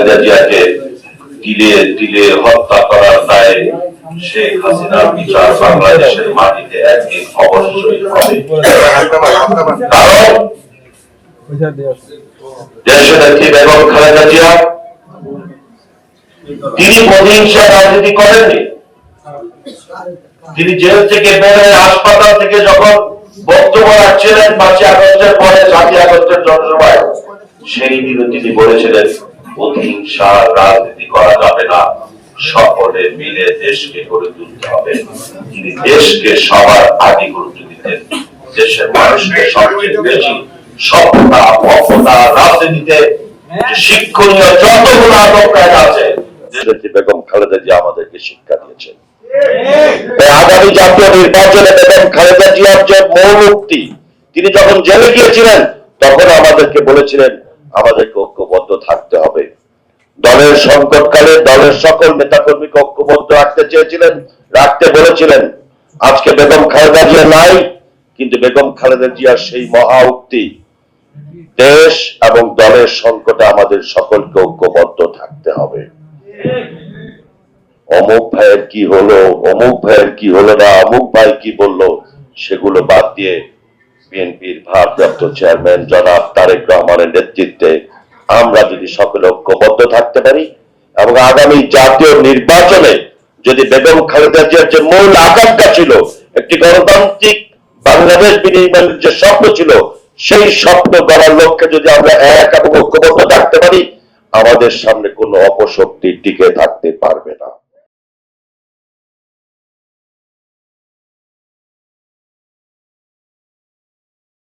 খালেদা জিয়াকে তিলে তিলে হত্যা করার দায়ে শেখ হাসিনার বিচার বাংলাদেশের মাটিতে একদিন অবশ্যই হবে। কারণ দেশনেত্রী বেগম খালেদা জিয়া তিনি প্রতিহিংসা রাজনীতি করেননি। তিনি জেল থেকে বের হয়ে হাসপাতাল থেকে যখন বক্তব্য রাখছিলেন 5ই আগস্টের পরে 7ই আগস্টের জনসভায়, সেই দিনও তিনি বলেছিলেন প্রতিহিংসা রাজনীতি করা যাবে না, সকলে মিলে দেশকে গড়ে তুলতে হবে। তিনি দেশকে সবার আগে গুরুত্ব দিতেন। দেশের মানুষকে সবচেয়ে বেশি সভ্যতা মহত্তা রাজনীতিতে শিক্ষণীয় যতগুলো আদব-কায়দা আছে বেগম খালেদা জিয়া আমাদেরকে শিক্ষা দিয়েছেন। আগামী জাতীয় নির্বাচনে বেগম খালেদা জিয়ার যে মূল উক্তি, তিনি যখন জেলে গিয়েছিলেন তখন আমাদেরকে বলেছিলেন আমাদেরকে ঐক্যবদ্ধ থাকতে হবে। দলের সংকটকালে দলের সকল নেতাকর্মীকে ঐক্যবদ্ধ রাখতে চেয়েছিলেন, রাখতে বলেছিলেন। আজকে বেগম খালেদা জিয়া নাই, কিন্তু বেগম খালেদা জিয়ার সেই মহা উক্তি, দেশ এবং দলের সংকটে আমাদের সকলকে ঐক্যবদ্ধ থাকতে হবে। অমুক ভাইয়ের কি হলো, অমুক ভাইয়ের কি হলো না, অমুক ভাই কি বললো, সেগুলো বাদ দিয়ে বিএনপির ভারপ্রাপ্ত চেয়ারম্যান জনাব তারেক রহমানের নেতৃত্বে আমরা যদি সকলে ঐক্যবদ্ধ থাকতে পারি এবং আগামী জাতীয় নির্বাচনে যদি বেগম খালেদা জিয়ার যে মূল আকাঙ্ক্ষা ছিল, একটি গণতান্ত্রিক বাংলাদেশ বিনির্মাণের যে স্বপ্ন ছিল, সেই স্বপ্ন গড়ার লক্ষ্যে যদি আমরা এক এবং ঐক্যবদ্ধ থাকতে পারি, আমাদের সামনে কোনো অপশক্তি টিকে থাকতে পারবে না।